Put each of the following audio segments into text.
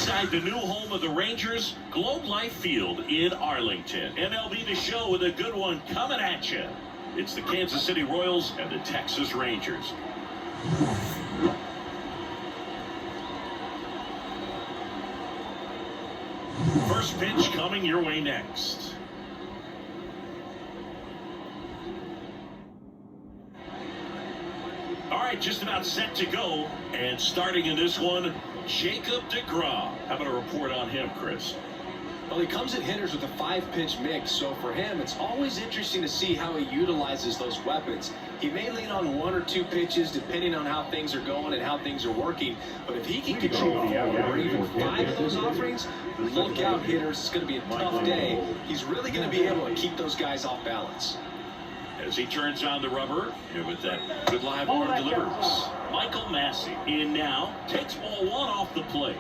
inside the new home of the Rangers, Globe Life Field in Arlington. MLB The Show with a good one coming at you. It's the Kansas City Royals and the Texas Rangers. First pitch coming your way next. All right, just about set to go. And starting in this one, Jacob deGrom. How about a report on him, Chris? Well, he comes at hitters with a 5-pitch mix, so for him, it's always interesting to see how he utilizes those weapons. He may lean on 1 or 2 pitches depending on how things are going and how things are working, but if he can control 4 or even 5 of those offerings, look out, hitters. It's going to be a tough day. He's really going to be able to keep those guys off balance. As he turns on the rubber, and with that good live arm delivers. Michael Massey in now, takes ball 1 off the plate.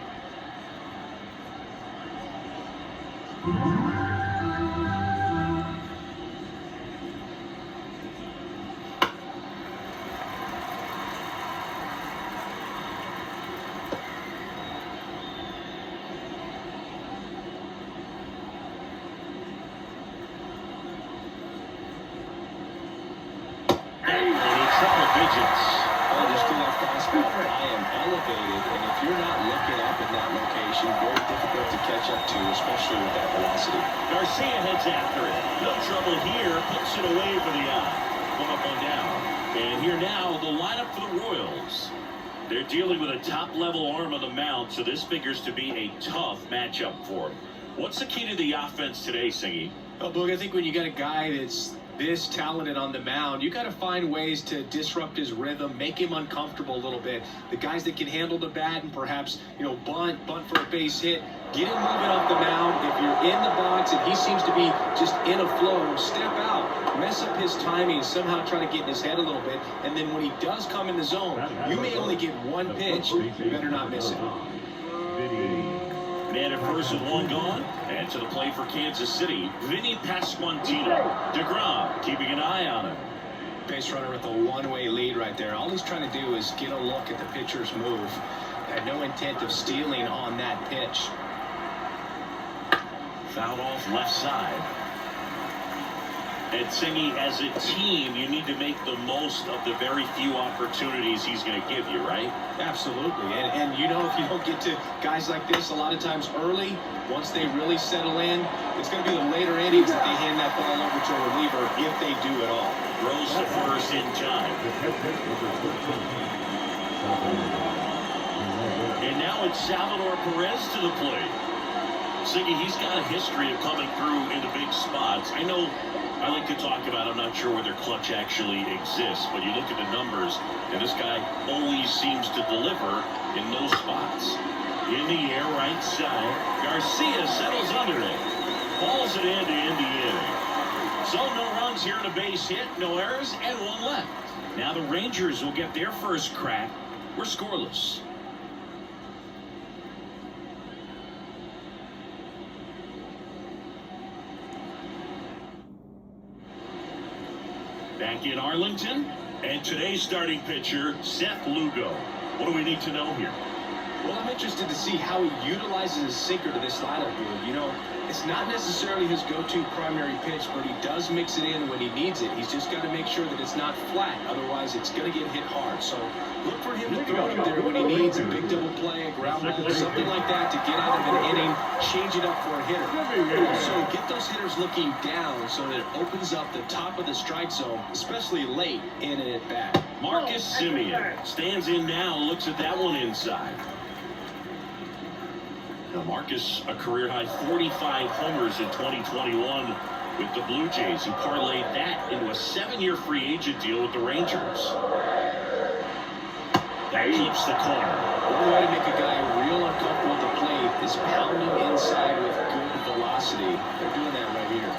Oh, just do that fastball. I am elevated, and if you're not looking up in that location, very difficult to catch up to, especially with that velocity. Garcia heads after it. No trouble here. Puts it away for the out. 1 up, 1 down. And here now, the lineup for the Royals. They're dealing with a top-level arm on the mound, so this figures to be a tough matchup for them. What's the key to the offense today, Singy? Well, Boog, I think when you got a guy that's this talented on the mound, you got to find ways to disrupt his rhythm, make him uncomfortable a little bit. The guys that can handle the bat and perhaps, bunt for a base hit, get him moving off the mound. If you're in the box and he seems to be just in a flow, step out, mess up his timing, somehow try to get in his head a little bit. And then when he does come in the zone, you may only get 1 pitch. You better not miss it. Man at first with 1 gone. And to the plate for Kansas City, Vinny Pasquantino. deGrom keeping an eye on him. Base runner with a 1-way lead right there. All he's trying to do is get a look at the pitcher's move. Had no intent of stealing on that pitch. Fouled off left side. And Singy, as a team, you need to make the most of the very few opportunities he's going to give you, right? Absolutely. And if you don't get to guys like this a lot of times early, once they really settle in, it's going to be the later innings that they hand that ball over to a reliever, if they do at all. Throws to first in time. And now it's Salvador Perez to the plate. Singy, he's got a history of coming through into big spots. I know I like to talk about, I'm not sure whether clutch actually exists, but you look at the numbers, and this guy always seems to deliver in those spots. In the air, right side. Garcia settles under it. Balls it in to end the inning. So no runs here in a base hit, no errors, and 1 left. Now the Rangers will get their first crack. We're scoreless. Back in Arlington, and today's starting pitcher, Seth Lugo. What do we need to know here? Well, I'm interested to see how he utilizes his sinker to this lineup. It's not necessarily his go-to primary pitch, but he does mix it in when he needs it. He's just got to make sure that it's not flat. Otherwise, it's going to get hit hard. So look for him to throw him there when he needs a big double play, a ground ball, something like that to get out of an inning, change it up for a hitter. Also, get those hitters looking down so that it opens up the top of the strike zone, especially late in an at-bat. Marcus Semien stands in now, looks at that one inside. Now Marcus, a career-high 45 homers in 2021 with the Blue Jays, who parlayed that into a 7-year free agent deal with the Rangers. That keeps the corner. One way to make a guy real uncomfortable at the plate is pound him inside with good velocity. They're doing that right here.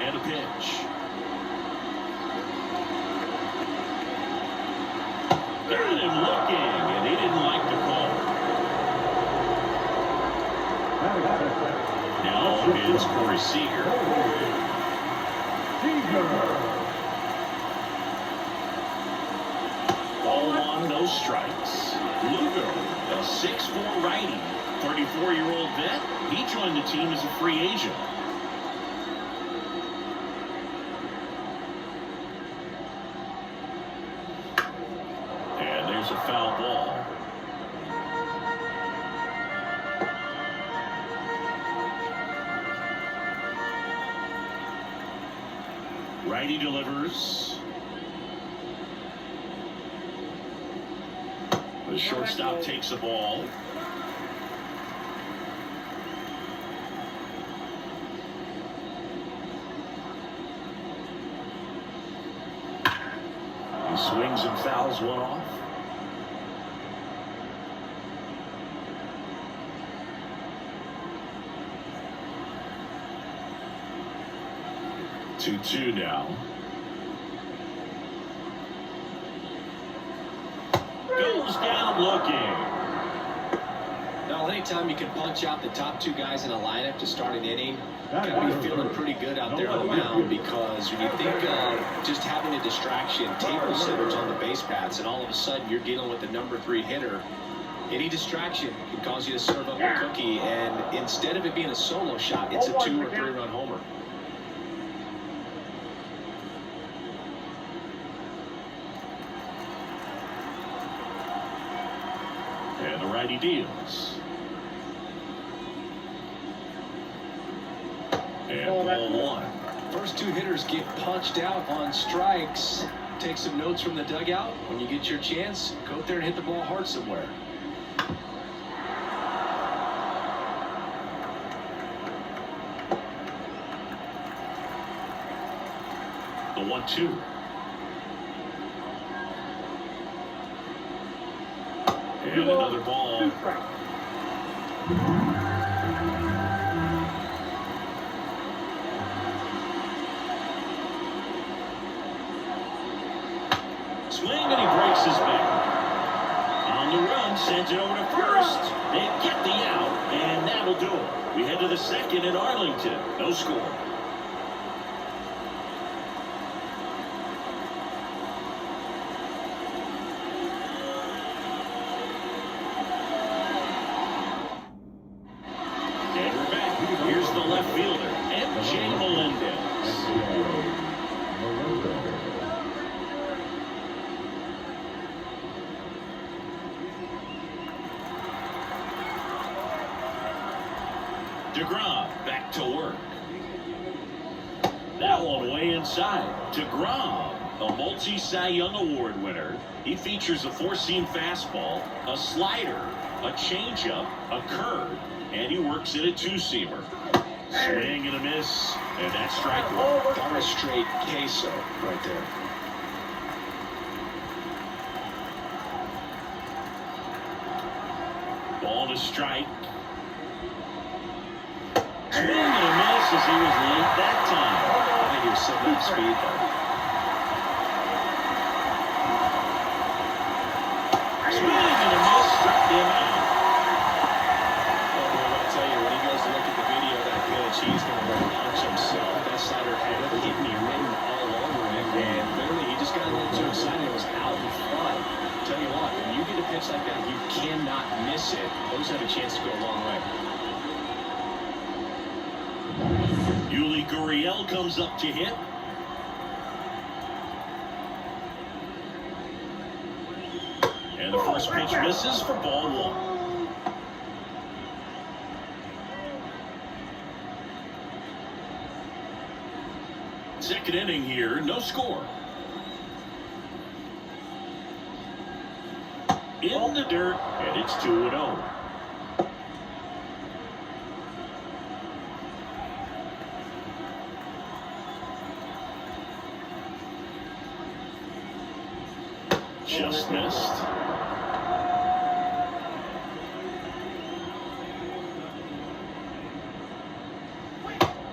And a pitch. Got him looking, and he didn't like the call. is Corey Seager. Ball one, no strikes. Lugo, a 6'4" righty, 34-year-old vet. He joined the team as a free agent. And there's a foul ball. Righty delivers. The shortstop takes the ball. He swings and fouls one off. Two now. Goes down looking. Now, anytime you can punch out the top two guys in a lineup to start an inning, you got to be feeling pretty good out there on the mound, because when you think of just having a distraction, table setters on the base paths, and all of a sudden you're dealing with the number 3 hitter, any distraction can cause you to serve up a cookie, and instead of it being a solo shot, it's a 2 or 3 run homer. And the righty deals. And ball one. First 2 hitters get punched out on strikes. Take some notes from the dugout. When you get your chance, go up there and hit the ball hard somewhere. The 1-2. And another ball. Swing, and he breaks his back. On the run, sends it over to first. They get the out, and that'll do it. We head to the second at Arlington. No score. And we're back. Here's the left fielder, M.J. Melendez. DeGrom back to work. That one way inside. DeGrom, a multi-Cy Young Award winner. He features a 4-seam fastball, a slider, a changeup, a curve, and he works in a 2-seamer. Swing and a miss, and that's strike one. Got a straight queso right there. Ball to strike. Swing and a miss as he was late that time. I think he was setting up speed there. Swing and a miss, struck him out. Oh, boy, I tell you, when he goes to look at the video of that pitch, he's going to launch himself. That slider had hit me written all over him, and clearly he just got a little too excited. It was out in front. Tell you what, when you get a pitch like that, you cannot miss it. Those have a chance to go a long way. Yuli Gurriel comes up to hit. And the first pitch misses for ball one. Second inning here, no score. In the dirt, and it's 2-0. Just missed.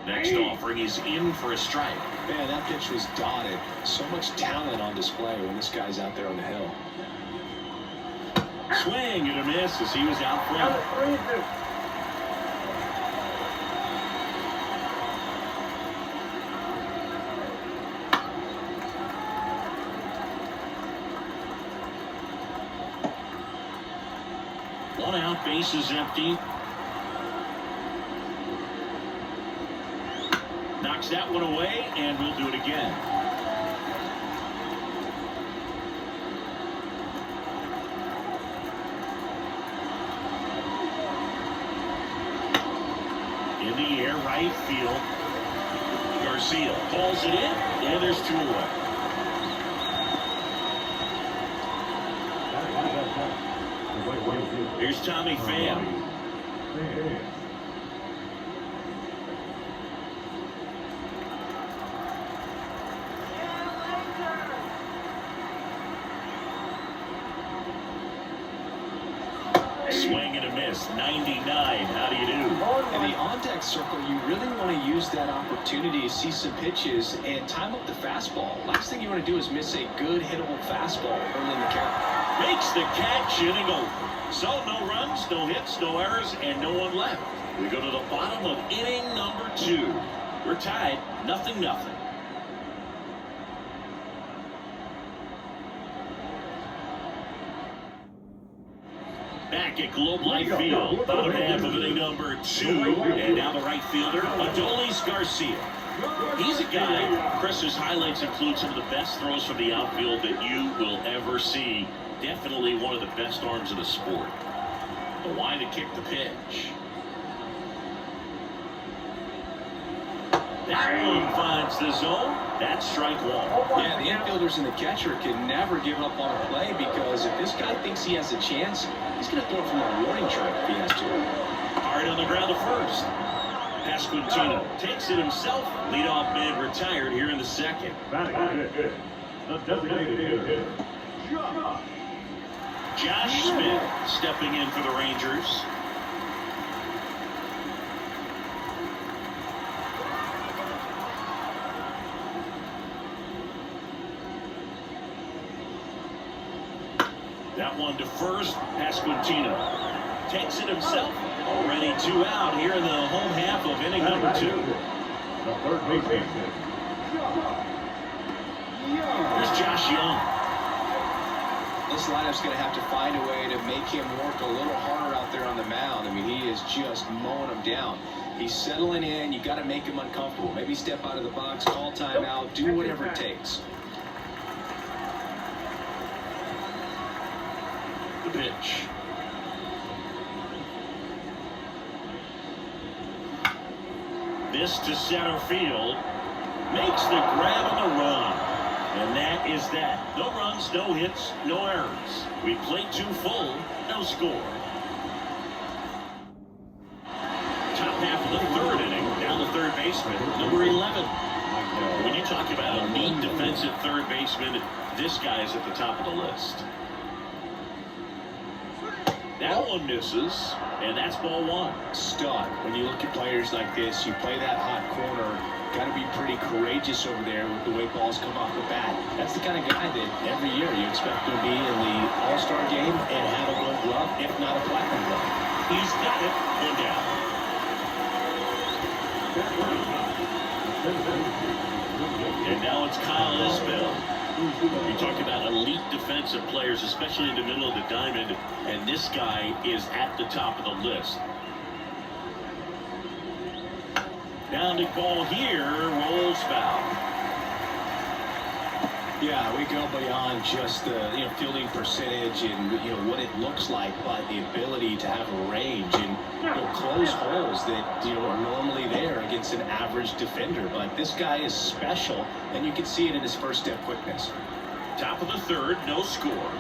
Next offering is in for a strike. Man, that pitch was dotted. So much talent on display when this guy's out there on the hill. Swing and a miss as he was out front. One out, bases empty. Knocks that one away, and we'll do it again. In the air, right field. Garcia calls it in, and there's 2 away. Here's Tommy Pham. Swing and a miss. 99. How do you do? In the on-deck circle, you really want to use that opportunity to see some pitches and time up the fastball. Last thing you want to do is miss a good hittable fastball early in the count. Makes the catch, inning over. So no runs, no hits, no errors, and no one left. We go to the bottom of inning number 2. We're tied, 0-0. Back at Globe Life Field, bottom half of inning number 2, and now the right fielder, Adolis Garcia. He's a guy, Chris's highlights include some of the best throws from the outfield that you will ever see. Definitely one of the best arms in the sport. The line to kick the pitch. That one finds the zone. That's strike 1. Yeah, the infielders and the catcher can never give up on a play because if this guy thinks he has a chance, he's going to throw from a warning track if he has to. Hard on the ground to first. Pasquantino takes it himself. Leadoff man retired here in the second. Josh Smith stepping in for the Rangers. That one to first. Pasquantino takes it himself. Already 2 out here in the home half of inning number 2. Here's Josh Young. This lineup's going to have to find a way to make him work a little harder out there on the mound. I mean, he is just mowing them down. He's settling in. You got to make him uncomfortable. Maybe step out of the box, call timeout, do whatever it takes. The pitch. This to center field. Makes the grab on the run. And that is that. No runs, no hits, no errors. We played 2 full, no score. Top half of the 3rd inning, down the third baseman, number 11. When you talk about a neat defensive third baseman, this guy is at the top of the list. That one misses, and that's ball 1. Stud. When you look at players like this, you play that hot corner. Got to be pretty courageous over there with the way balls come off the bat. That's the kind of guy that every year you expect to be in the All-Star game and have a gold glove, if not a platinum glove. He's got it. 1 down. And now it's Kyle Isbell. You talk about elite defensive players, especially in the middle of the diamond, and this guy is at the top of the list. Grounded ball here, rolls foul. Yeah, we go beyond just the fielding percentage and what it looks like, but the ability to have a range and close holes that are normally there against an average defender. But this guy is special, and you can see it in his first step quickness. Top of the 3rd, no score.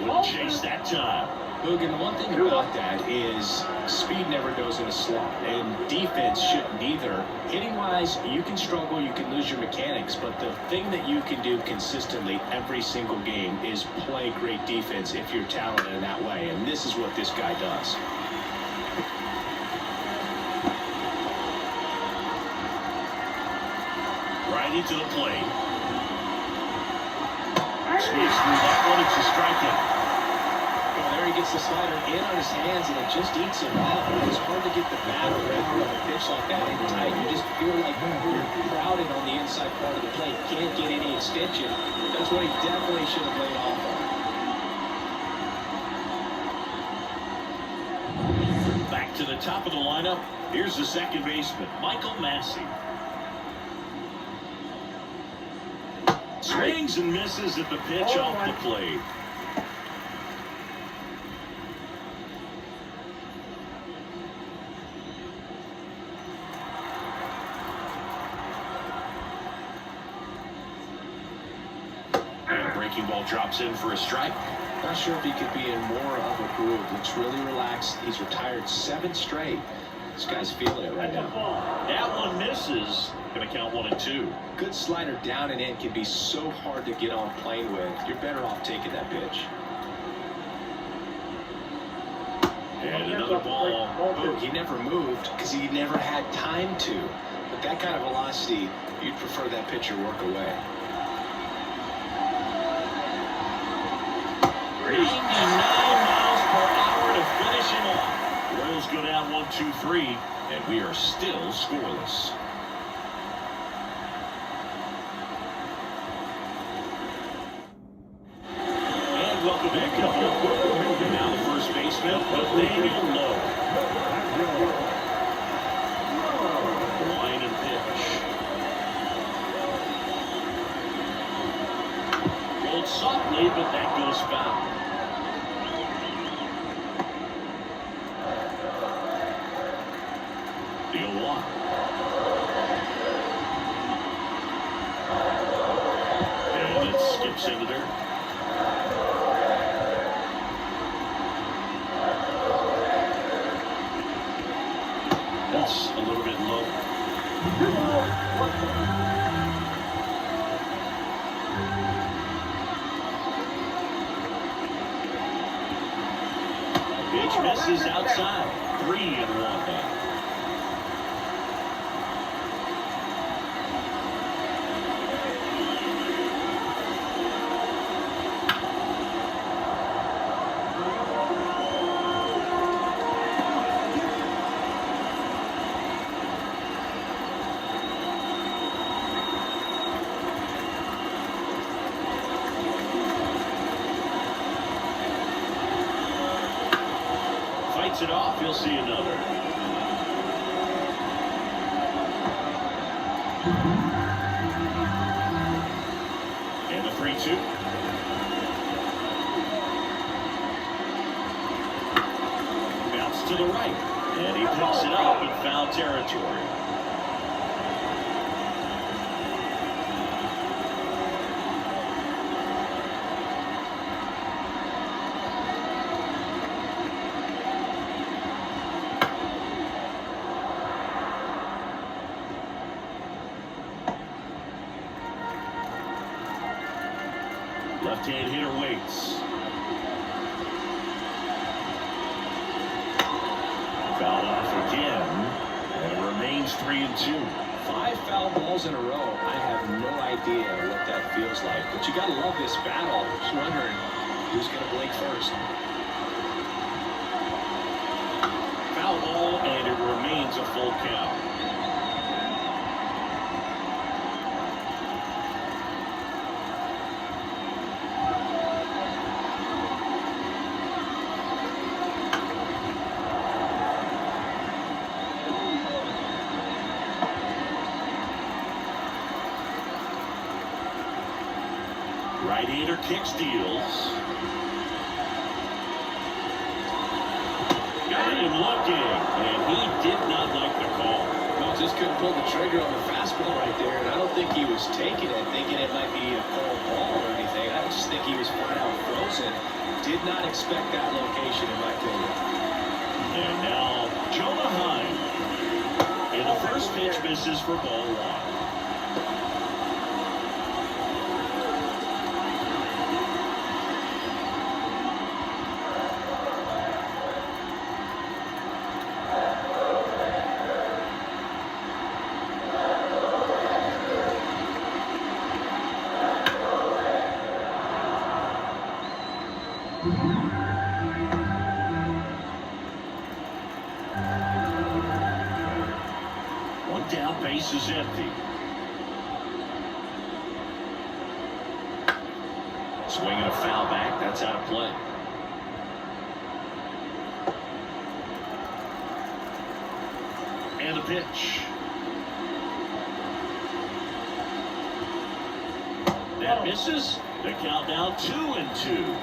Wouldn't chase that time. Hogan, one thing about that is speed never goes in a slot, and defense shouldn't either. Hitting-wise, you can struggle, you can lose your mechanics, but the thing that you can do consistently every single game is play great defense if you're talented in that way, and this is what this guy does. Righty to the plate. Squeeze through that one, it's a strikeout. There he gets the slider in on his hands, and it just eats him out. It's hard to get the bat around on a pitch like that in tight. You just feel like you're crowded on the inside part of the plate. Can't get any extension. That's what he definitely should have laid off on. to the top of the lineup, here's the second baseman, Michael Massey. Swings and misses at the pitch off the plate. And breaking ball drops in for a strike. Not sure if he could be in more of a groove. Looks really relaxed. He's retired 7 straight. This guy's feeling it right now. That one misses. Going to count 1-2. Good slider down and in can be so hard to get on plane with. You're better off taking that pitch. And another ball. Oh, he never moved because he never had time to. With that kind of velocity, you'd prefer that pitcher work away. 89 miles per hour to finish him off. Royals go down 1-2-3, and we are still scoreless. And welcome back to the home. And now the first baseman, Nathaniel Lowe. Line and pitch. Rolled softly, but that goes foul. The 0-1. And it skips into there. That's a little bit low. Pitch misses outside. 3-1 now. It off, you'll see another. And the 3-2. Bounce to the right, and he picks it up in foul territory. Left-hand hitter waits. Foul off again, and it remains 3-2. 5 foul balls in a row. I have no idea what that feels like, but you gotta love this battle. Just wondering who's gonna blink first. Foul ball, and it remains a full count. Right-hander kicks, deals. Got him looking, and he did not like the call. Well, just couldn't pull the trigger on the fastball right there, and I don't think he was taking it, thinking it might be a cold ball or anything. I just think he was flat out frozen. Did not expect that location, in my opinion. And now, Jonah Heim. And the first pitch misses for ball 1. One down, base is empty. Swinging a foul back, that's out of play. pitch. That misses. The count now 2-2.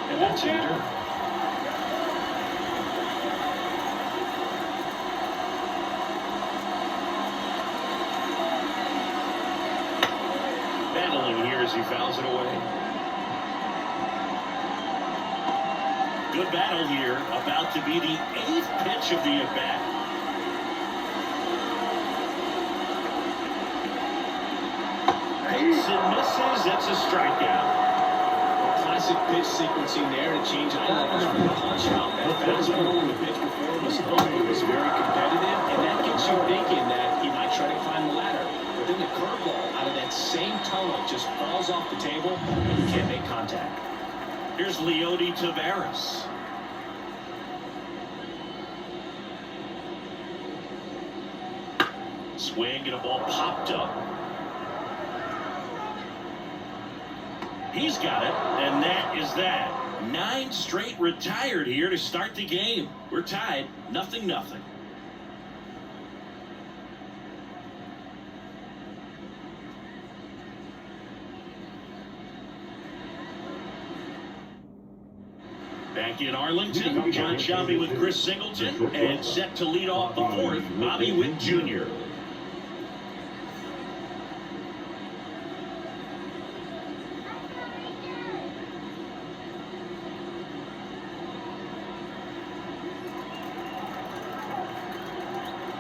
And that's it. Battling here as he fouls it away. Good battle here. About to be the 8th pitch of the at-bat. Hits and misses. That's a strikeout. Classic pitch sequencing there to change eye levels from the punch out. That fastball in the pitch before was very competitive, and that gets you thinking that he might try to climb the ladder. But then the curveball out of that same tunnel just falls off the table, and you can't make contact. Here's Leody Taveras. Swing and a ball popped up. He's got it, and that is that. 9 straight retired here to start the game. We're tied, 0-0. Back in Arlington, John Shelby with Chris Singleton, and set to lead off the 4th, Bobby Witt Jr.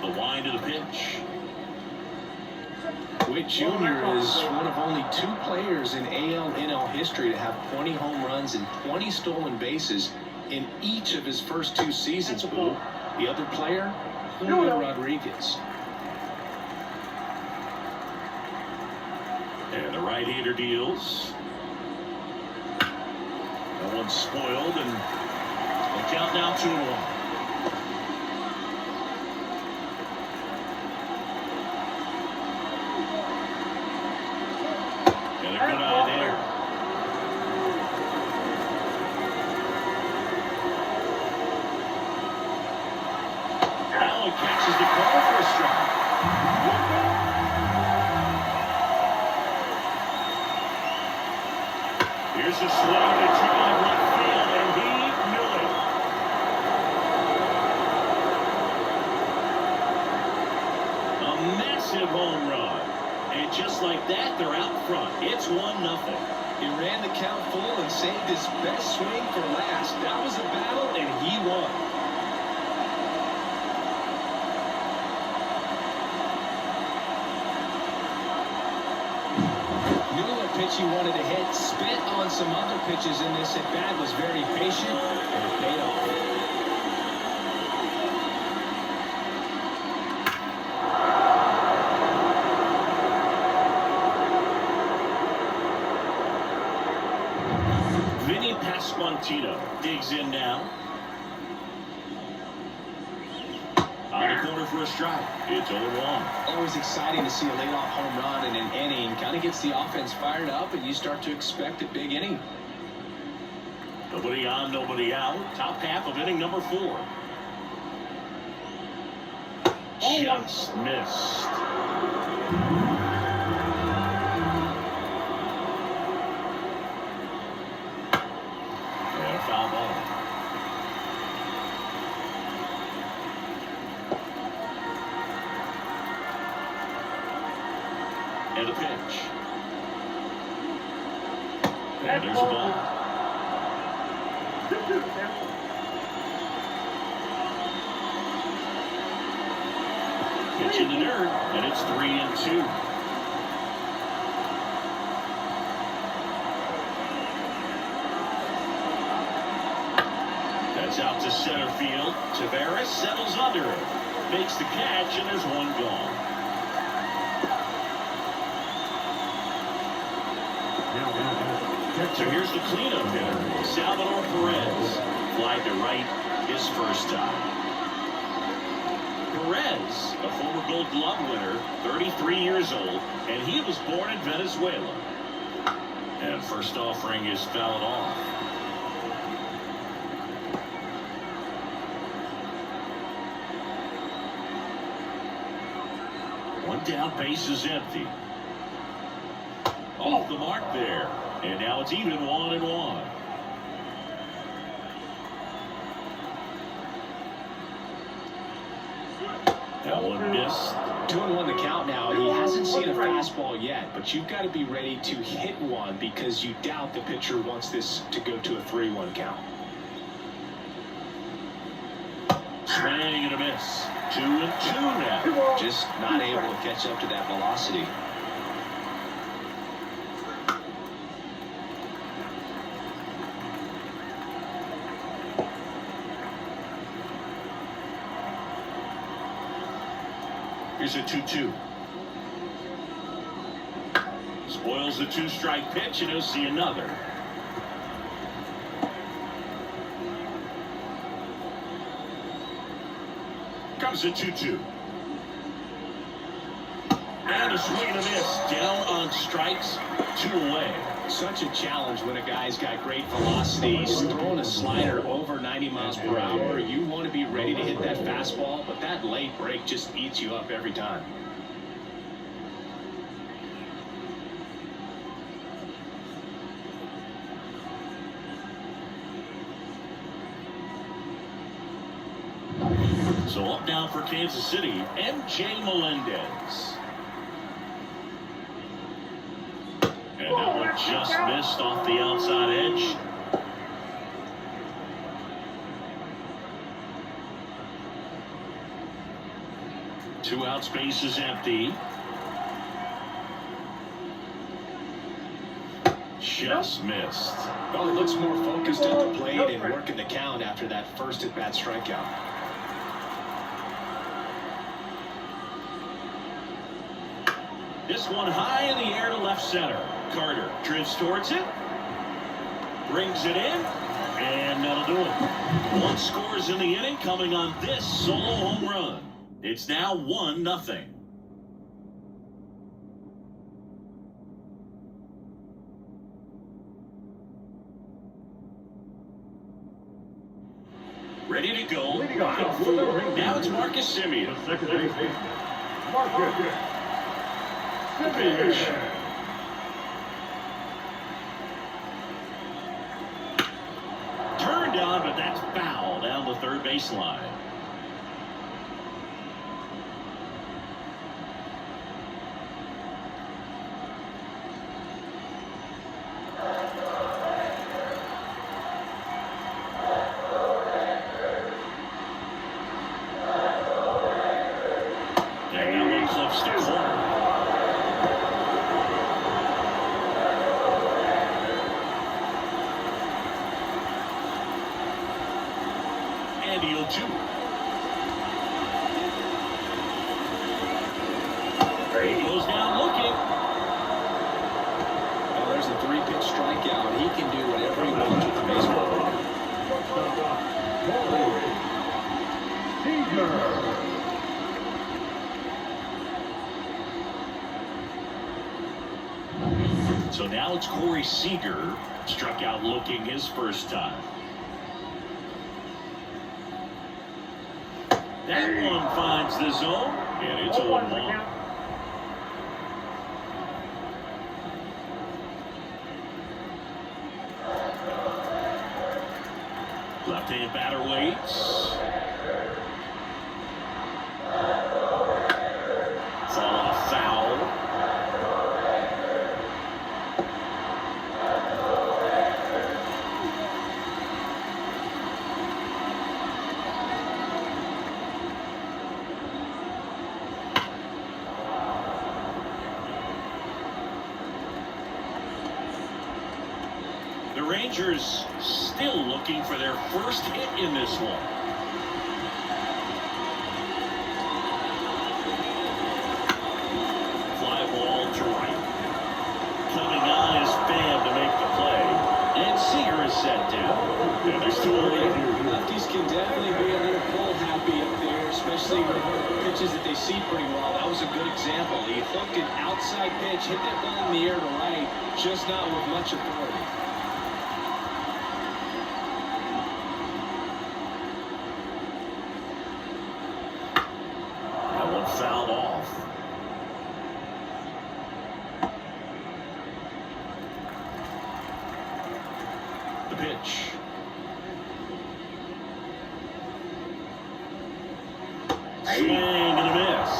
The wind of the pitch. Witt Jr. is one of only 2 players in AL/NL history to have 20 home runs and 20 stolen bases in each of his first 2 seasons, Boo. The other player, Julio Rodriguez. And the right-hander deals. That one's spoiled, and the count now 2-1. And a good eye there. Allen catches the call for a strike. Here's a swing to drive left field, and he knew it. A massive home run. And just like that, they're out front. It's 1-0. He ran the count full and saved his best swing for last. That was a battle, and he won. Knew what pitch he wanted to hit. Spent on some other pitches in this at-bat. Was very patient, and it paid off. Pasquantino digs in now. On the corner for a strike. It's 0-1. Always exciting to see a leadoff home run in an inning. Kind of gets the offense fired up, and you start to expect a big inning. Nobody on, nobody out. Top half of inning number 4. Just missed. Foul ball. And a pitch. And there's a ball. Pitch in the dirt, and it's 3-2. That's out to center field. Taveras settles under it. Makes the catch, and there's one gone. So here's the cleanup hitter, Salvador Perez. Fly to right his first time. Perez, a former Gold Glove winner, 33 years old, and he was born in Venezuela. And first offering is fouled off. One down, base is empty. Off the mark there. And now it's even 1-1. That one missed. 2-1 the count now. He hasn't seen a fastball yet, but you've got to be ready to hit one because you doubt the pitcher wants this to go to a 3-1 count. Swing and a miss. 2-2 now. Just not able to catch up to that velocity. Here's a 2-2. Spoils the 2-strike pitch, and he'll see another. Comes a 2-2. And a swing and a miss. Down on strikes, 2 away. Such a challenge when a guy's got great velocity. He's throwing a slider over 90 miles per hour. You want to be ready to hit that fastball, but that late break just eats you up every time. So up now for Kansas City, M.J. Melendez. And that one just missed off the outside edge. Two out, space is empty. Just missed. Well, it looks more focused at the plate and working the count after that first at-bat strikeout. This one high in the air to left center. Carter drifts towards it, brings it in, and that'll do it. One scores in the inning, coming on this solo home run. It's now 1-0. Ready to go. Now it's Marcus Semien. Marcus. Pitch. Turned on, but that's foul down the third baseline. And that one clips the corner. And he'll do it. He goes down looking. Well, there's a 3-pitch strikeout. He can do whatever he wants with the baseball. So now it's Corey Seager, struck out looking his first time. That one finds the zone, and it's a 1-1. Left-hand batter waits. Fall off foul. The Rangers still looking for their first hit in this one. Fly ball to right. Coming on is Pham to make the play. brought down. And there's 2 away. Lefties can definitely be a little pull happy up there, especially with pitches that they see pretty well. That was a good example. He hooked an outside pitch, hit that ball in the air to right, just not with much authority. That one fouled off. The pitch. Swing and a miss.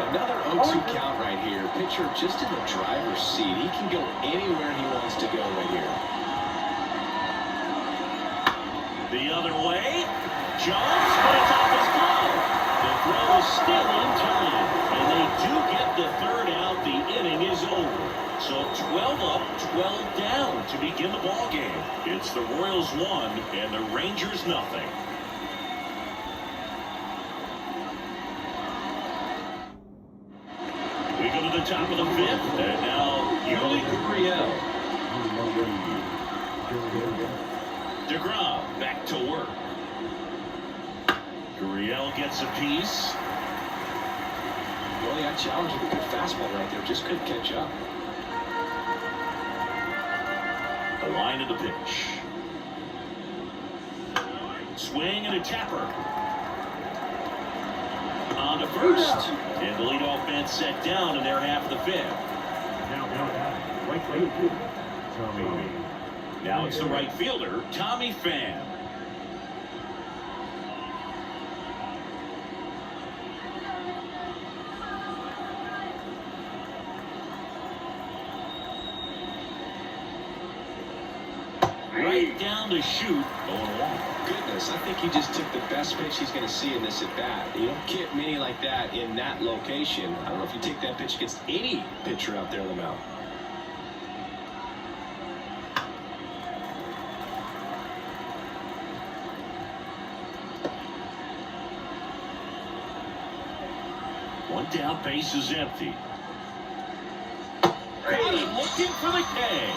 Another 0-2 count right here. Pitcher just in the driver's seat. He can go anywhere he wants to go right here. The other way. Jumps, but it's off his glove. The throw is still in time. And they do get the 3rd out. The inning is over. So 12 up, 12 down to begin the ball game. It's the Royals 1 and the Rangers nothing. We go to the top of the 5th, and now Yuli Gurriel. DeGrom back to work. Gurriel gets a piece. Well, he got challenged with a good fastball right there. Just couldn't catch up. The line of the pitch. Swing and a tapper. On to first. And the leadoff man set down in their half of the 5th. Now it's the right fielder, Tommy Pham. Right down the chute, going long. Goodness, I think he just took the best pitch he's going to see in this at-bat. You don't get many like that in that location. I don't know if you take that pitch against any pitcher out there on the mound. One down, base is empty. Brady looking for the K.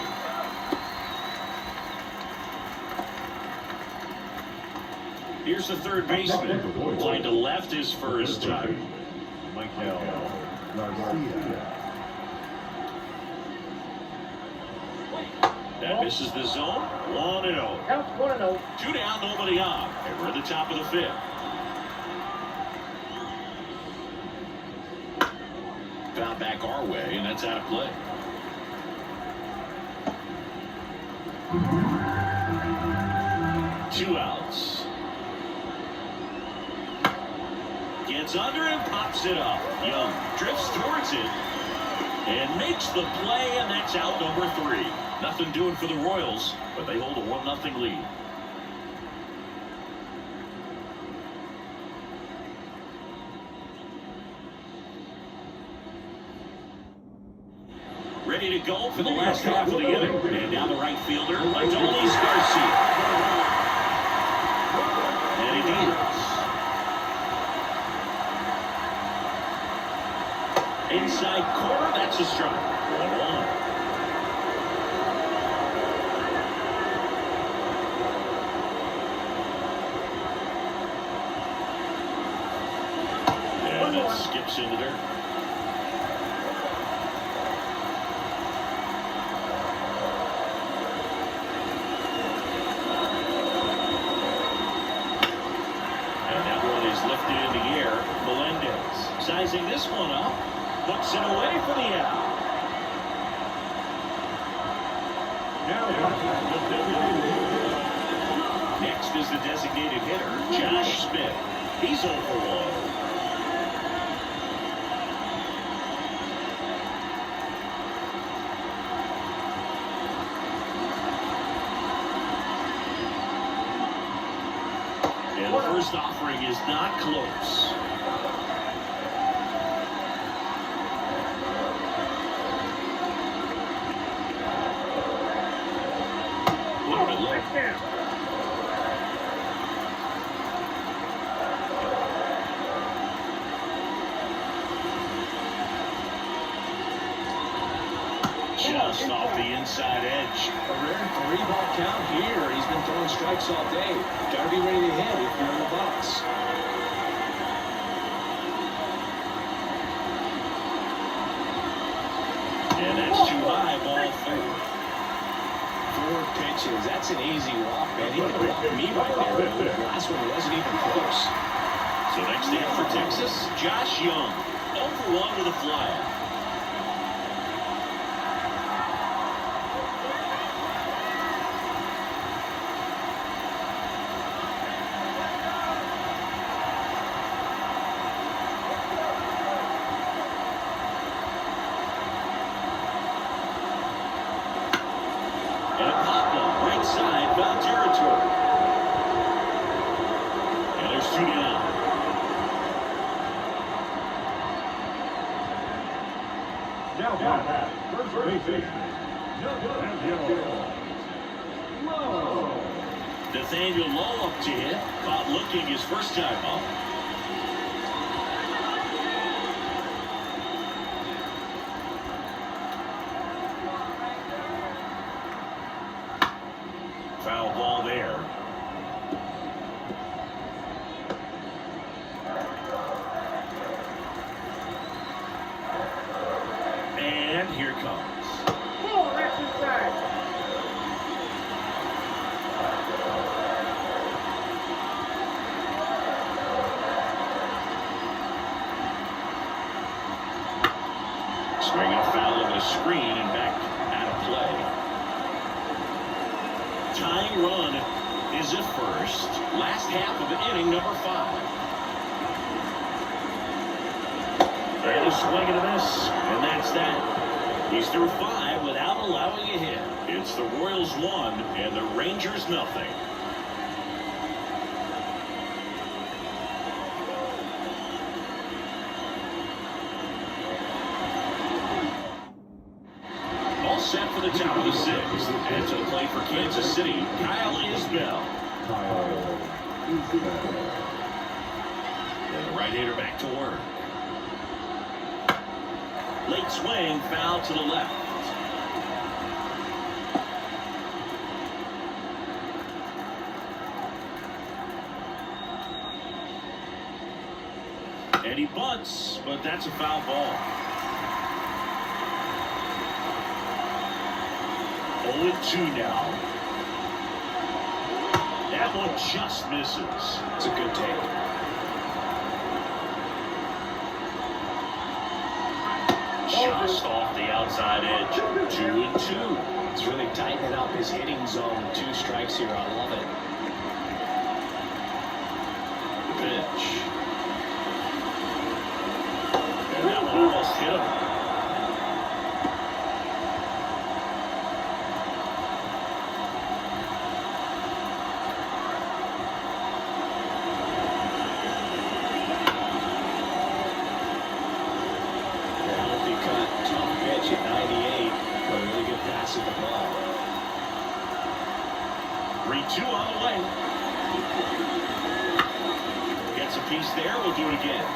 Here's the 3rd baseman. Line to left is first time. That misses the zone. 1-0. Counts 1-0. 2 down, nobody on. And we're at the top of the 5th. Found back our way, and that's out of play. Two outs. Gets under and pops it up. Young drifts towards it and makes the play, and that's out number 3. Nothing doing for the Royals, but they hold a 1-0 lead. Ready to go for the last half of the inning. And now the right fielder, Adolis Garcia. And he deals. Inside corner, that's a strike. 1-1. And it skips into there. Sizing this one up, puts it away for the out. Next is the designated hitter, Josh Smith. He's 0 for 1. And the first offering is not close. Just Just off the inside edge. A rare 3-ball count here. He's been throwing strikes all day. Got to be ready to hit if you're in the box. And that's too high, ball 4. 4 pitches. That's an easy walk, man. He could walk me right there. The last one wasn't even close. So next in for Texas, Josh Young. 0-for-1 with a flyout. And a pop-up right side, foul territory. And there's 2 down. Nathaniel Lowe up to hit. Caught looking his first time up. Foul ball there. And here comes. Swing a foul of a screen and back out of play. Tying run is at first. Last half of inning number 5. And a swing and a miss, and that's that. He's through 5 without allowing a hit. It's the Royals 1 and the Rangers nothing. All set for the top of the 6th. And to the plate for Kansas City, Kyle Isbell. And the right-hander back to work. Late swing, foul to the left. And he bunts, but that's a foul ball. 0-2 now. That one just misses. It's a good take. Just off the outside edge. 2-2. He's really tightening up his hitting zone. 2 strikes here. I love it. Pitch. And that one almost hit him. At the ball. 3-2 on the way. Gets a piece there. We'll do it again.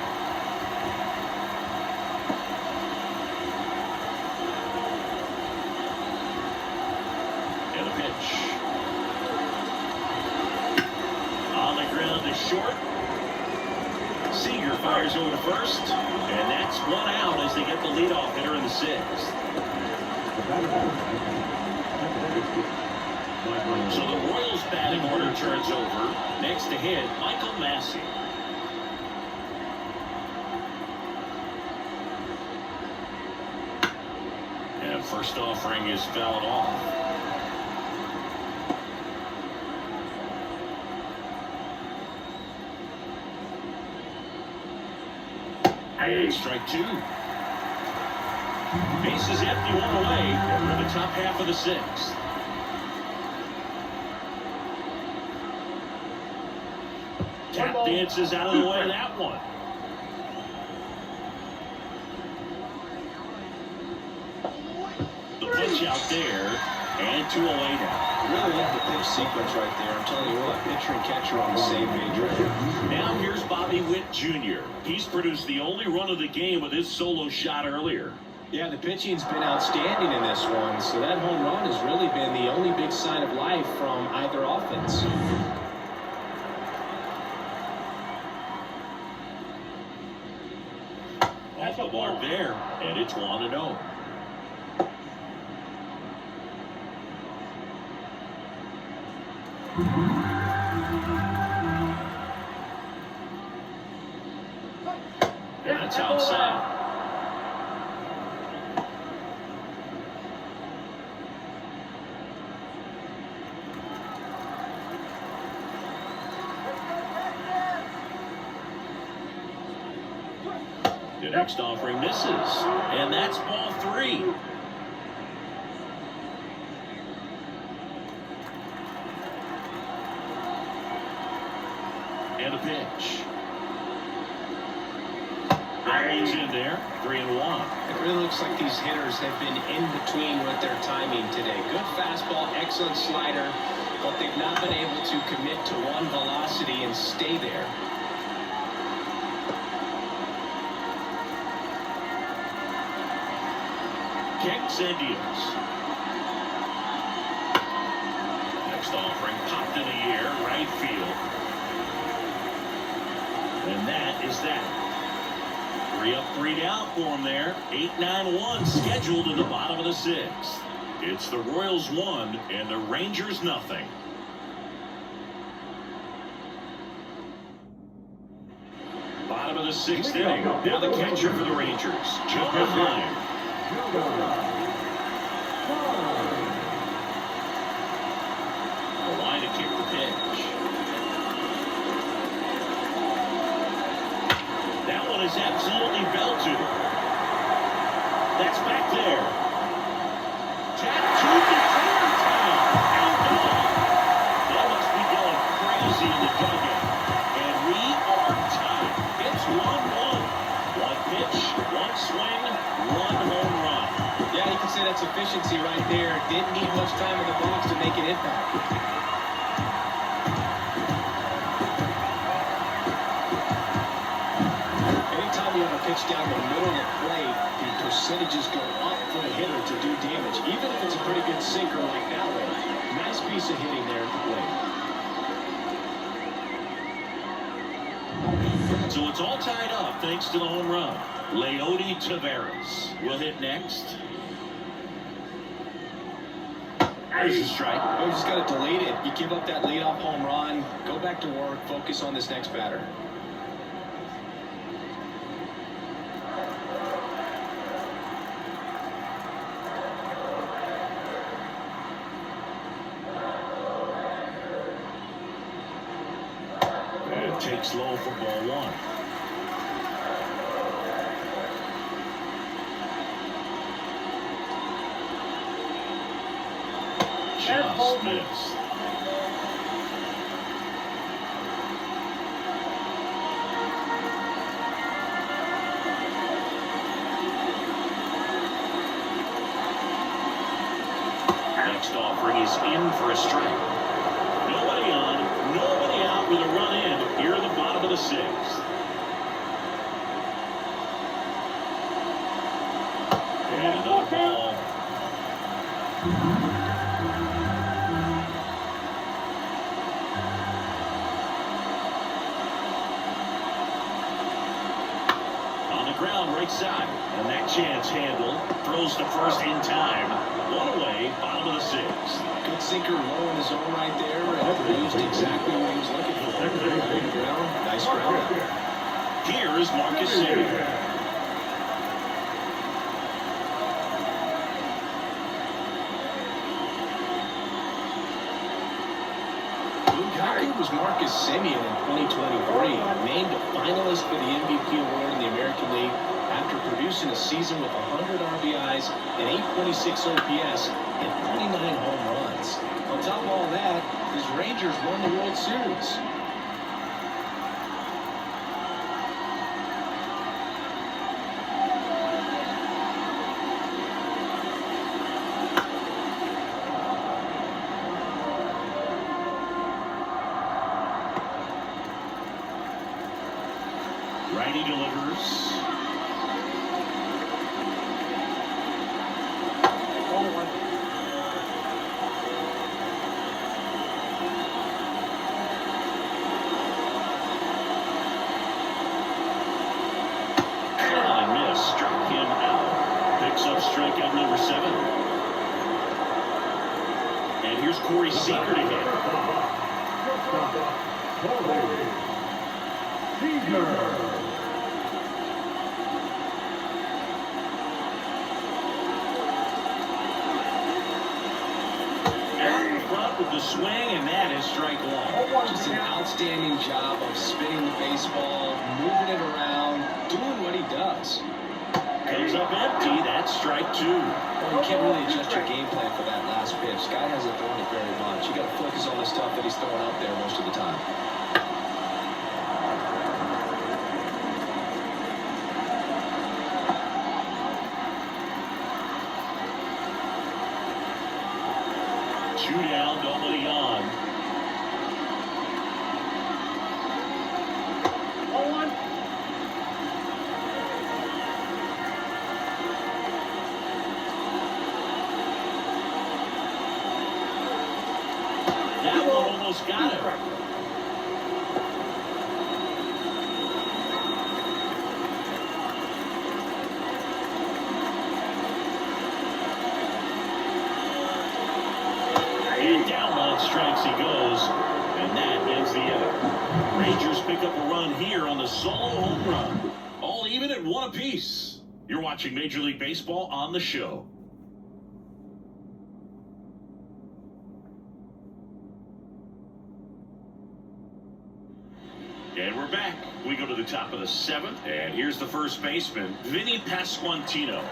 And a pitch. On the ground is short. Seager fires over to first. And that's 1 out as they get the leadoff hitter in the 6th. So the Royals batting order turns over. Next to hit, Michael Massey. And first offering is fouled off. And strike 2. Bases empty, 1 away, and we're in the top half of the 6th. Tap dances out of the way of that one. The pitch out there, and 2 away now. Really love the pitch sequence right there. I'm telling you what, pitcher and catcher on the same page right here. Now here's Bobby Witt Jr. He's produced the only run of the game with his solo shot earlier. Yeah, the pitching's been outstanding in this one, so that home run has really been the only big sign of life from either offense. Off the mark there, and it's 1-0. That's outside. The next offering misses, and that's ball 3. And a pitch. That one's in there, 3-1. It really looks like these hitters have been in between with their timing today. Good fastball, excellent slider, but they've not been able to commit to one velocity and stay there. Kicks and deals. Next offering popped in the air, right field. And that is that. 3 up, 3 down for him there. 8-9-1 scheduled in the bottom of the 6th. It's the Royals 1 and the Rangers nothing. Bottom of the 6th inning. Now the catcher for the Rangers, Jonah Heim. The line to kick the pitch. That one is absolutely belted. That's back there. Tap to the third time. And gone. They must be going crazy in the dugout. And we are tied. It's 1-1. One pitch, one swing, one home run. Yeah, you can say that's efficiency right there. Didn't need much time in the box to make an impact. You have a pitch down the middle of the plate, the percentages go up for the hitter to do damage, even if it's a pretty good sinker like that one. Nice piece of hitting there at the plate. So it's all tied up thanks to the home run. Leody Taveras will hit next. There's a strike. Oh, you just got to delete it. You give up that leadoff home run, go back to work, focus on this next batter. Takes low for ball 1. Just missed. Next offering is in for a strike. Nobody on, nobody out with a run in here in the bottom of the 6th. And another ball. On the ground, right side. And that chance handled. Throws to first in time. One away, bottom of the 6th. Good sinker low in the zone right there. And produced exactly what he was looking for. Good ground. Nice ground out. Here is Marcus Semien. How good was Marcus Semien in 2023? Named a finalist for the MVP award in the American League after producing a season with 100 RBIs, an 826 OPS, and 49 home runs. On top of all that, his Rangers won the World Series. Righty delivers. And here's Corey Seager to hit. Out in front with the swing, and that is strike one. Just an outstanding job of spinning the baseball, moving it around, doing what he does. Comes up empty. That's strike two. Well, you can't really adjust your game plan for that last pitch. Guy hasn't thrown it very much. You got to focus on the stuff that he's throwing out there most of the time. Two down, nobody on. 0-1. That one almost got him. And down on strikes he goes, and that ends the inning. Rangers pick up a run here on the solo home run. All even at one apiece. You're watching Major League Baseball on the show. And we're back. We go to the top of the seventh, and here's the first baseman, Vinny Pasquantino.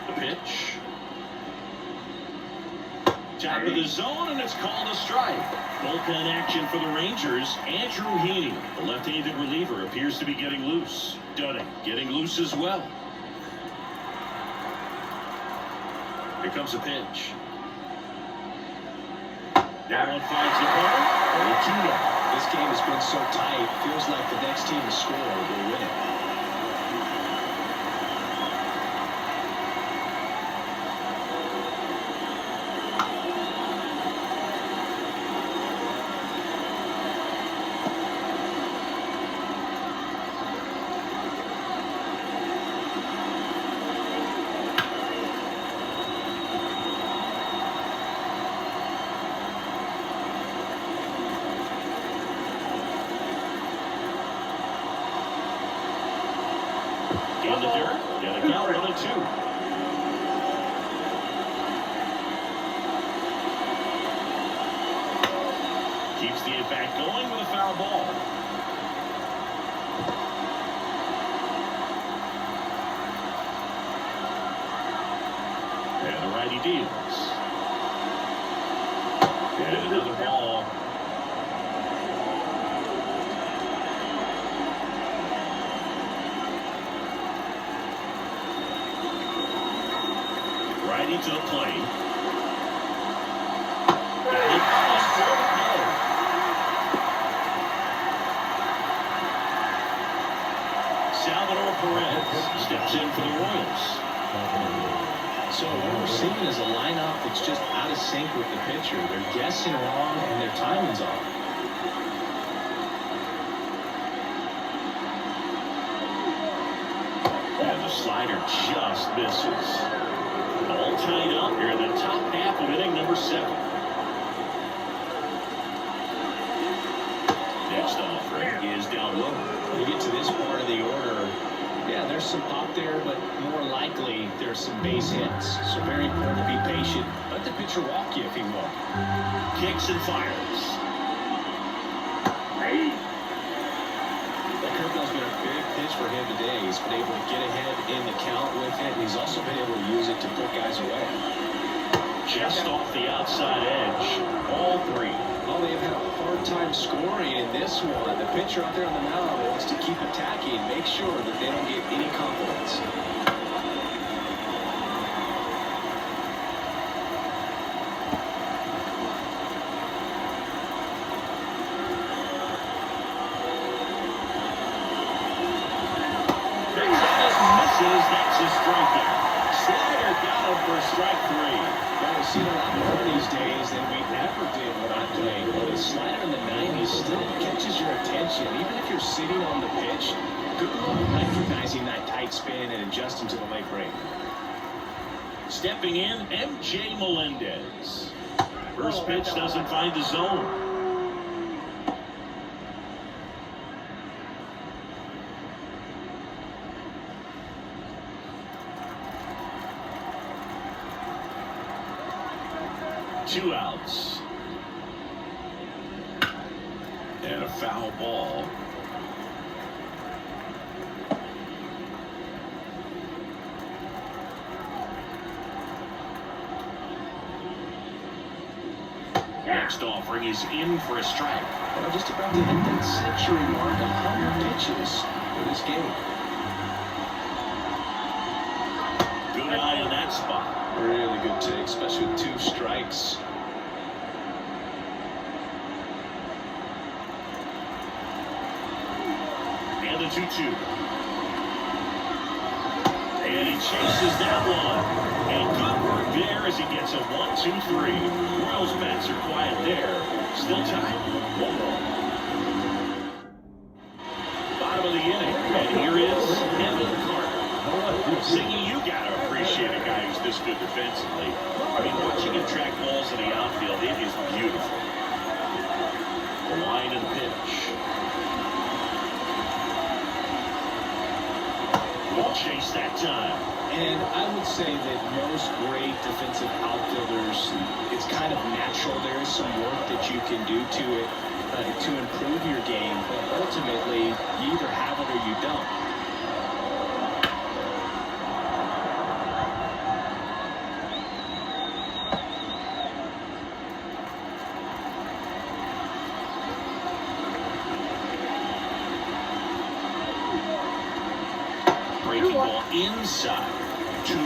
The pitch. Top of the zone, and it's called a strike. Bullpen action for the Rangers. Andrew Heaney, the left-handed reliever, appears to be getting loose. Dunning getting loose as well. Here comes a pitch. That one finds the corner. And a 2-0. This game has been so tight, feels like the next team to score will win it. In the dirt, and a count 1-2. Keeps the at-bat going with a foul ball. And the righty deals. And another ball. Righty to the plate. Salvador Perez steps in for the Royals. So what we're seeing is a lineup that's just out of sync with the pitcher. They're guessing wrong, and their timing's off. And the slider just misses. All tied up here in the top half of inning number 7. Next offering is down low. When you get to this part of the order, yeah, there's some pop there, but more likely there's some base hits. So very important to be patient. Let the pitcher walk you if he will. Kicks and fires. That curveball's been a big pitch for him today. He's been able to get ahead in the count with it, and he's also been able to use it to put guys away. Just off the outside edge. All 3. Oh, they've had a hard time scoring in this one. The pitcher out there on the mound wants to keep attacking, make sure that they don't get any confidence. That's a strikeout. Slider got him for strike 3. Well, we've seen a lot more these days than we ever did when I played. But a slider in the 90s still catches your attention. Even if you're sitting on the pitch, good luck recognizing that tight spin and adjusting to the late break. Stepping in, MJ Melendez. First pitch doesn't find the zone. Two outs. And a foul ball. Next offering is in for a strike. Well, just about to hit that century mark, 100 pitches for this game. Good eye on that spot. Really good take, especially with 2 strikes. And the 2-2. And he chases that one. And good work there as he gets a 1-2-3. Royals bats are quiet there. Still tied 1-1. Bottom of the inning. And here is Evan Carter. Ziggy, you got to appreciate a guy who's this good defensively. I mean, watching him track balls in the outfield, it is beautiful. The line and pitch. Will chase that time. And I would say that most great defensive outfielders, it's kind of natural. There is some work that you can do to it to improve your game, but ultimately, you either have it or you don't. Breaking ball inside. 2-1.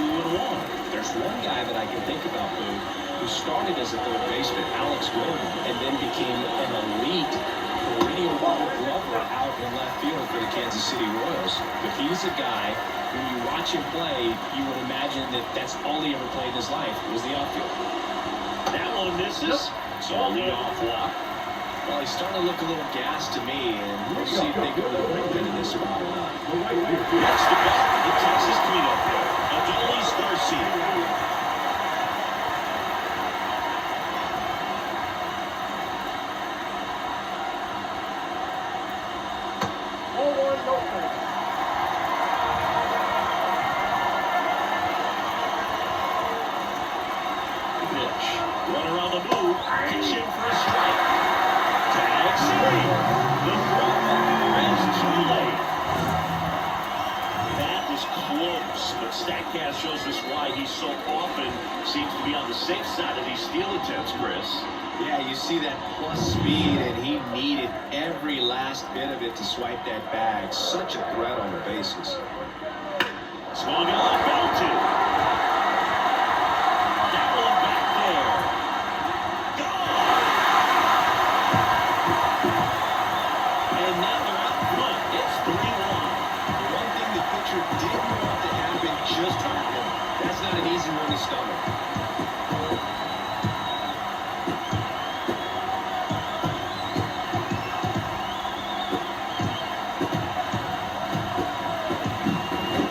There's one guy that I can think about, who started as a third baseman, Alex Gordon, and then became an elite perennial Gold Glover out in left field for the Kansas City Royals. But he's a guy, when you watch him play, you would imagine that that's all he ever played in his life was the outfield. That one misses. So a leadoff walk. Well, he's starting to look a little gassed to me, and we'll see if they go to the bullpen in this spot or not. That's the bat. The Texas cleanup there. Adolis Garcia. Pitch. Runner on the move. Pitch in for a strike. Tag save. The throw is too late. That was close, but StatCast shows us why he so often seems to be on the safe side of these steal attempts, Chris. Yeah, you see that plus speed, and he needed every last bit of it to swipe that bag. Such a threat on the bases. Swung on, belted. That one back there. Gone. And now they're out front. It's 3-1. The one thing the pitcher didn't want to happen just happened. That's not an easy one to stomach.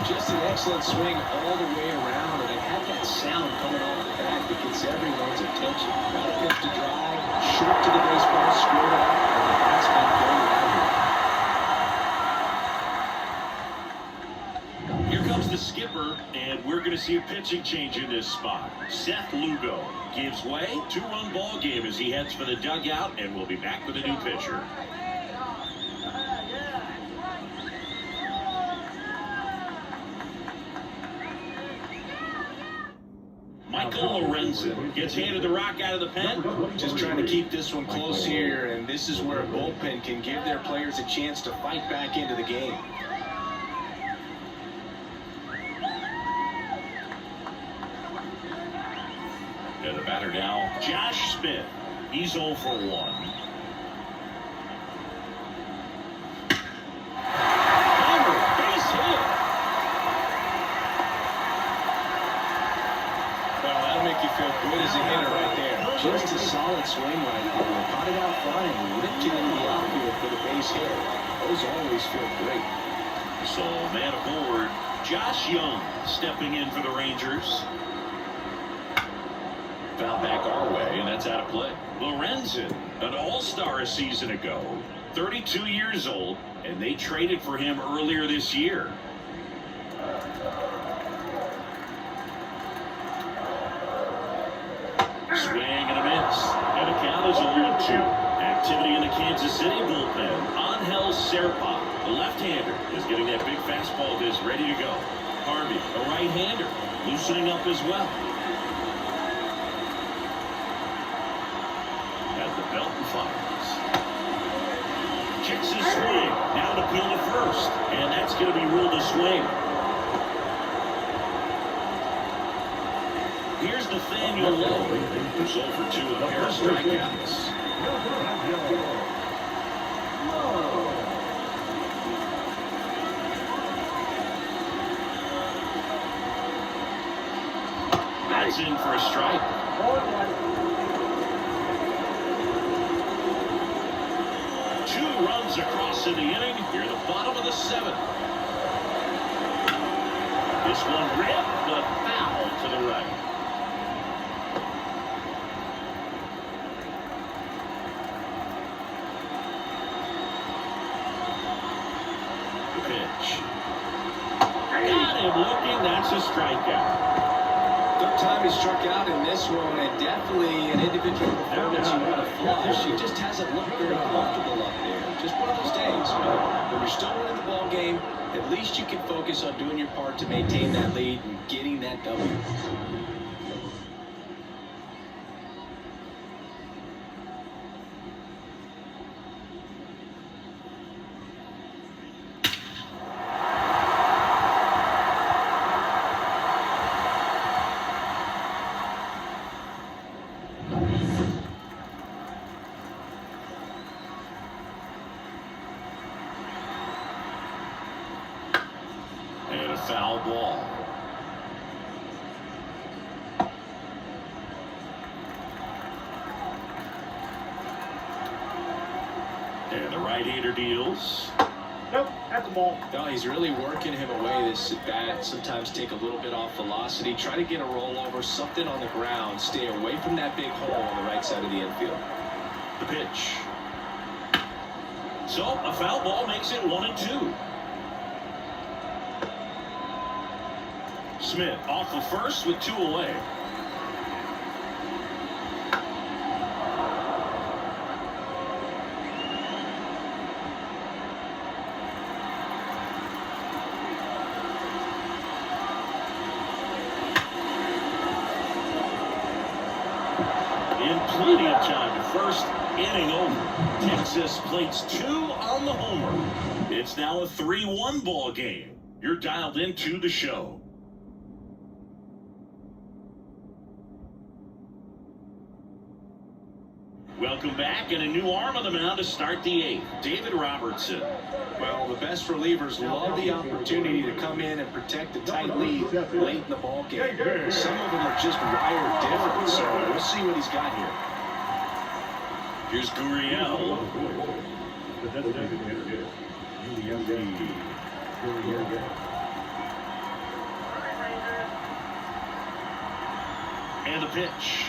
Just an excellent swing all the way around, and it had that sound coming off the bat that gets everyone's attention. Got a pitch to drive, short to the baseball, squared up, and the batsman going out. Here comes the skipper, and we're going to see a pitching change in this spot. Seth Lugo gives way. 2-run ball game as he heads for the dugout, and we'll be back with a new pitcher. Michael Lorenzen gets handed the rock out of the pen. Just trying to keep this one close here, and this is where a bullpen can give their players a chance to fight back into the game. And the batter now, Josh Smith. He's 0 for 1. You feel good as a hitter right there. Just a solid swing right there. Caught it out front and ripped it into the outfield for the base hit. Those always feel great. So, man aboard, Josh Young stepping in for the Rangers. Foul back our way, and that's out of play. Lorenzen, an all-star a season ago, 32 years old, and they traded for him earlier this year. Swing and a miss. And the count is 0-2. Activity in the Kansas City bullpen. Angel Serpa, the left-hander, is getting that big fastball of his ready to go. Harvey, a right-hander, loosening up as well. At the belt and fires. Checks his swing. Now to peel to first. And that's going to be ruled a swing. Here's Nathaniel Lowe, who's 0 for 2 with a pair of strikeouts. That's in for a strike. 2 runs across in the inning. Here at the bottom of the 7th. This one ripped, but foul to the right. Pitch. Got him looking. That's a strikeout. Third time he struck out in this one, and definitely an individual performance you want to flush. He just hasn't looked very comfortable up there. Just one of those days. When you're still winning the ball game, at least you can focus on doing your part to maintain that lead and getting that W. And a foul ball. And the right-hander deals. Nope, that's a ball. No, he's really working him away this at bat. Sometimes take a little bit off velocity. Try to get a rollover, something on the ground. Stay away from that big hole on the right side of the infield. The pitch. So a foul ball makes it 1-2. Smith off the first with 2 away. In plenty of time to first, inning over. Texas plates 2 on the homer. It's now a 3-1 ball game. You're dialed into the show. Welcome back, and a new arm on the mound to start the 8th. David Robertson. Well, the best relievers love the opportunity to come in and protect the tight lead late in the ball game. Some of them are just wired different, so we'll see what he's got here. Here's Gurriel. And the pitch.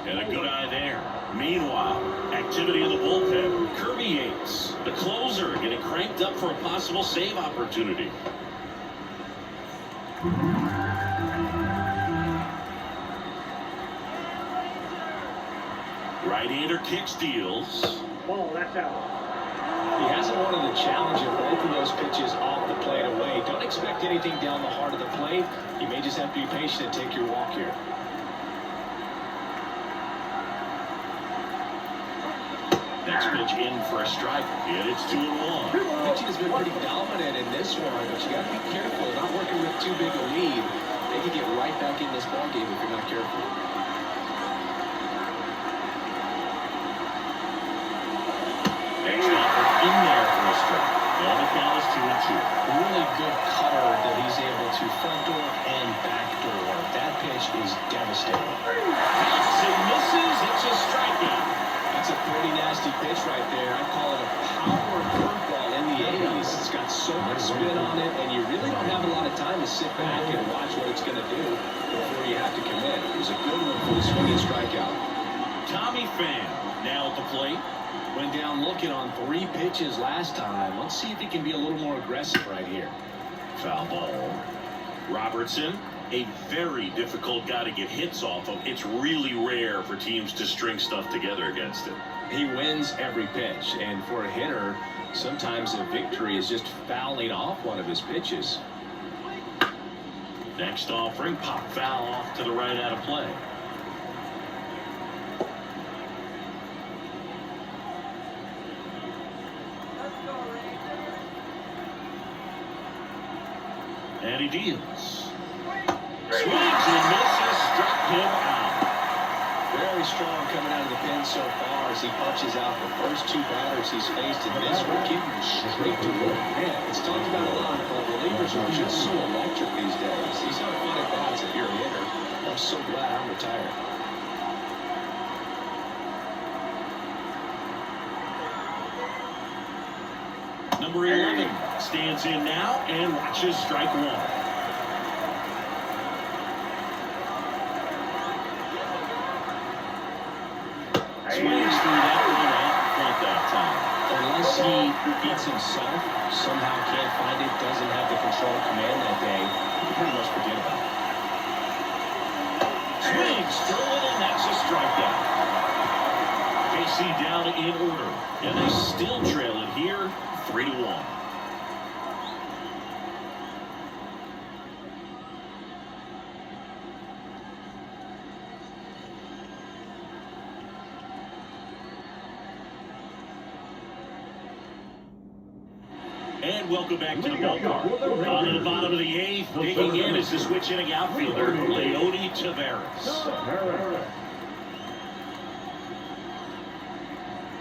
And a good eye there. Meanwhile, activity in the bullpen. Kirby Yates, the closer, getting cranked up for a possible save opportunity. Right-hander kicks, deals. Ball, that's out. He hasn't wanted to challenge it. Both of those pitches off the plate away. Don't expect anything down the heart of the plate. You may just have to be patient and take your walk here. Next pitch in for a strike, and it's 2-1. Pitching has been pretty dominant in this one, but you got to be careful. Not working with too big a lead. They could get right back in this ball game if you're not careful. Next offer in there for a strike. And the count is 2-2. Really good cutter that he's able to front door and back door. That pitch is devastating. Pops and misses. It's a strikeout. That's a pretty nasty pitch right there. I call it a power curveball in the 80s. It's got so so much spin on it, and you really don't have a lot of time to sit back and watch what it's going to do before you have to commit. It was a good one for the swinging strikeout. Tommy Pham now at the plate. Went down looking on 3 pitches last time. Let's see if he can be a little more aggressive right here. Foul ball. Robertson, a very difficult guy to get hits off of. It's really rare for teams to string stuff together against him. He wins every pitch, and for a hitter, sometimes a victory is just fouling off one of his pitches. Next offering, pop foul off to the right out of play. And he deals. Swings and misses, struck him out. Very strong coming out of the pen so far as he punches out the first 2 batters he's faced, and this will keep him straight to work. Man, it's talked about a lot, but relievers are just so electric these days. These aren't fun at bats if you're a hitter. I'm so glad I'm retired. Number 11 stands in now and watches strike 1. Swings through that one out in front that time. Unless he beats himself, somehow can't find it, doesn't have the control command that day, you can pretty much forget about it. Swings through it, and that's a strikeout. KC down in order, and they still trail it here, 3-1. And welcome back to the ballpark. On to the bottom of the 8th, digging in is the switch hitting outfielder, Leody Taveras.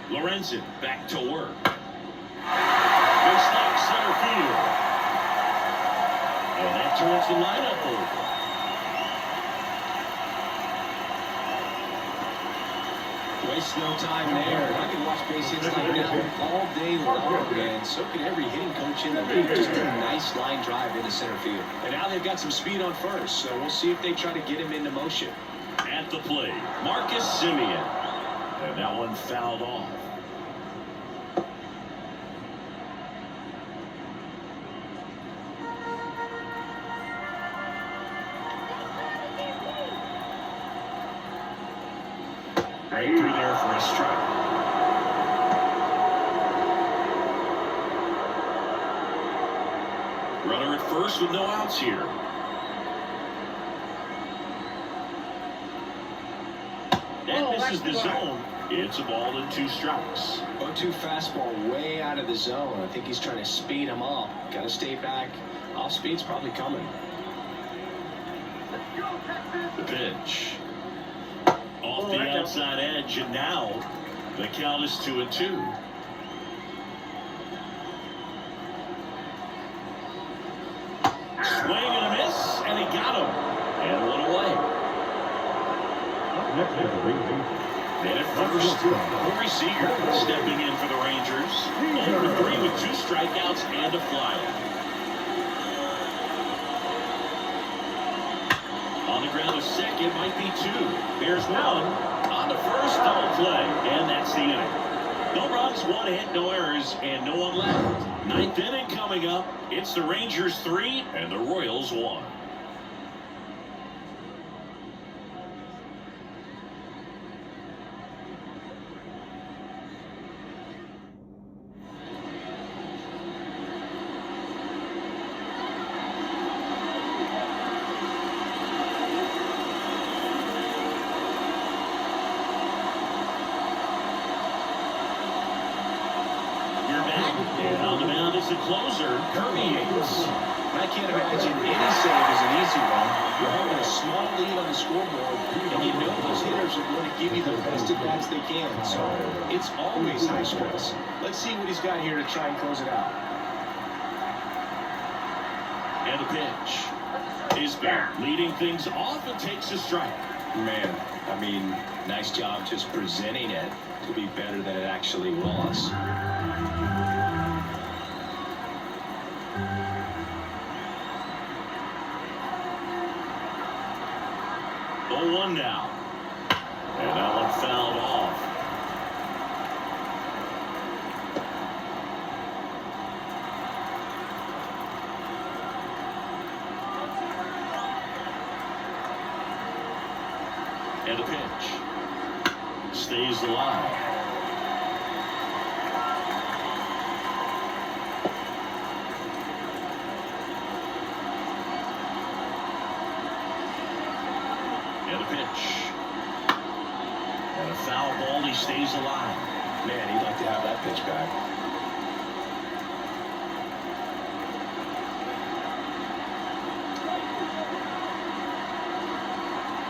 Lorenzen back to work. Base knock center field. And that turns the lineup over. Waste no time there. I can watch base hits like that all day long, and so can every hitting coach in the league. Just a nice line drive into center field. And now they've got some speed on first, so we'll see if they try to get him into motion. At the plate, Marcus Semien. And that one fouled off. Right through there for a strike. Runner at first with no outs here. That misses the zone. It's a ball and 2 strikes. 0-2 fastball way out of the zone. I think he's trying to speed him up. Got to stay back. Off speed's probably coming. The pitch. Off the outside edge, and now the count is 2-2. Swing and a miss, and he got him. And one away. And at first, Corey Seager stepping in for the Rangers. 0-3 with 2 strikeouts and a flyout. On the ground, a second, might be 2. There's one. On the first, double play. And that's the inning. No runs, 1 hit, no errors, and no one left. 9th inning coming up. It's the Rangers 3 and the Royals 1. And on the mound is the closer, Kirby Yates. I can't imagine any save is an easy one. You're holding a small lead on the scoreboard, and you know those hitters are going to give you the best at-bats they can. So it's always high stress. Let's see what he's got here to try and close it out. And the pitch. Isbell leading things off and takes a strike. Man, I mean, nice job just presenting it to be better than it actually was. 0-1 now. And that one fouled off. And a pitch. Stays alive. And a pitch. And a foul ball. He stays alive. Man, he'd like to have that pitch back.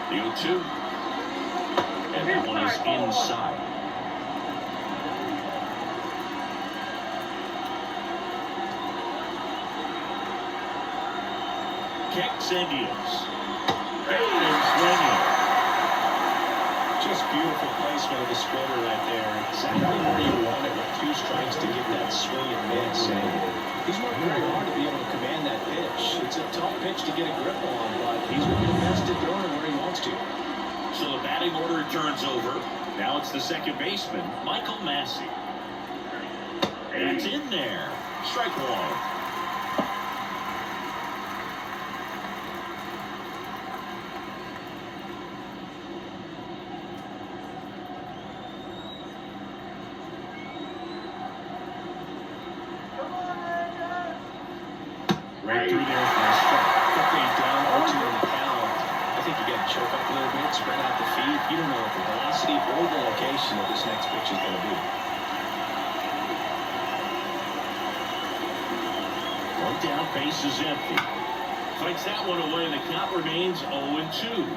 The 0-2. And that one is inside. Kicks and deals. And swinging. Just beautiful placement of the splitter right there. Exactly where you want it with 2 strikes to get that swing and miss. And he's worked very hard to be able to command that pitch. It's a tough pitch to get a grip on, but he's looking the best at throwing where he wants to. So the batting order turns over. Now it's the second baseman, Michael Massey. And it's in there. Strike one. Right through there for a strike. Quickly down 0-2 in the count. I think you got to choke up a little bit, spread out the feet. You don't know what the velocity or the location of this next pitch is going to be. One down, base is empty. Fights that one away, and the count remains 0-2.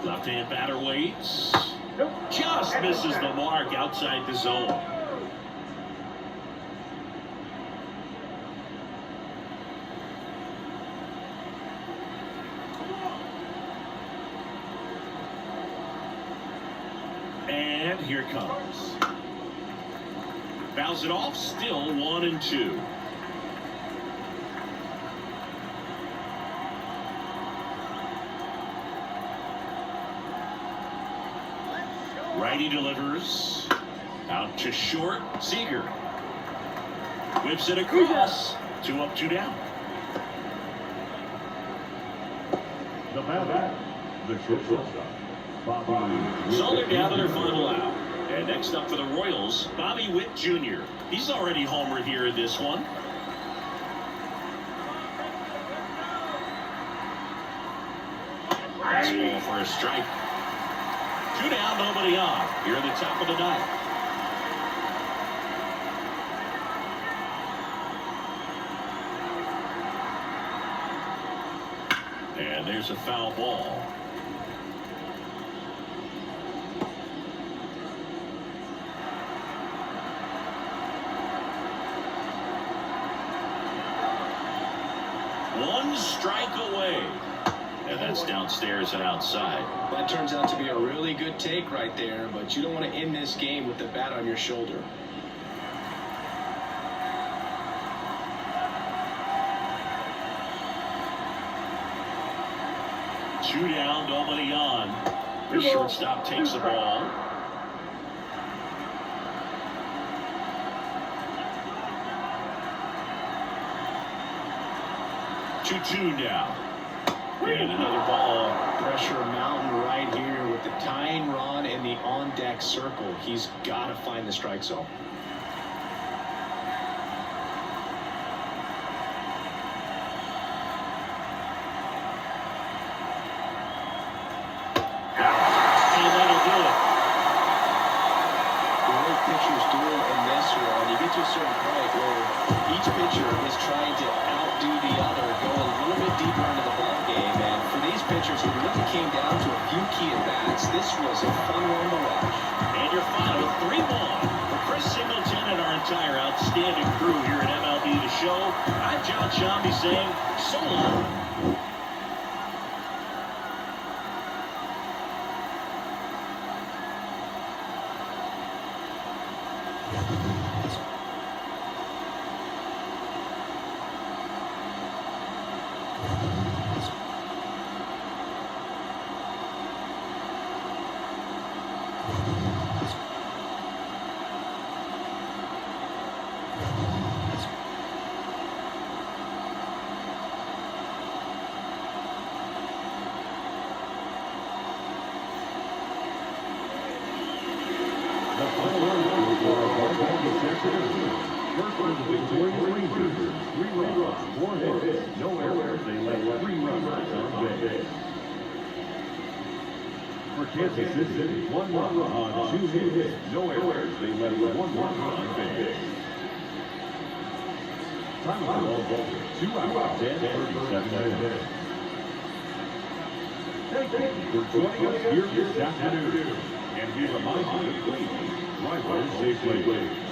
Left-hand batter waits. Just misses the mark outside the zone. And here it comes. Fouls it off, still 1-2. Righty delivers. Out to short. Seager. Whips it across. 2 up, 2 down. The batter, the shortstop, Bobby. So they're down to their final out. And next up for the Royals, Bobby Witt Jr. He's already homered here in this one. That's ball for a strike. 2 down, nobody on. Here at the top of the ninth. And there's a foul ball. One strike away. And that's downstairs and outside. That turns out to be a really good take right there, but you don't want to end this game with the bat on your shoulder. Two down, nobody on. The shortstop takes the ball. Two now. And another ball. Pressure mountain right here with the tying run and the on-deck circle. He's got to find the strike zone. And that'll do it. The way pitchers do it in this one, you get to a certain point where each pitcher is trying to outdo the other, go a little bit deeper into the ball game. And for these pitchers, it really came down to a few key at-bats. This was a fun one to watch. And your final 3-1 for Chris Singleton and our entire outstanding crew here at MLB The Show. I'm John Shambi saying so long. the victorious Rangers, 3 runs, 4 hits, no errors. They left 3 runners on base. For Kansas City, 1 run on 2 hits, no errors. They left 1 runner on base. Time of the ball, 2 hours and 37 minutes. Thank you for joining us here this afternoon. And we remind you to please drive home safely.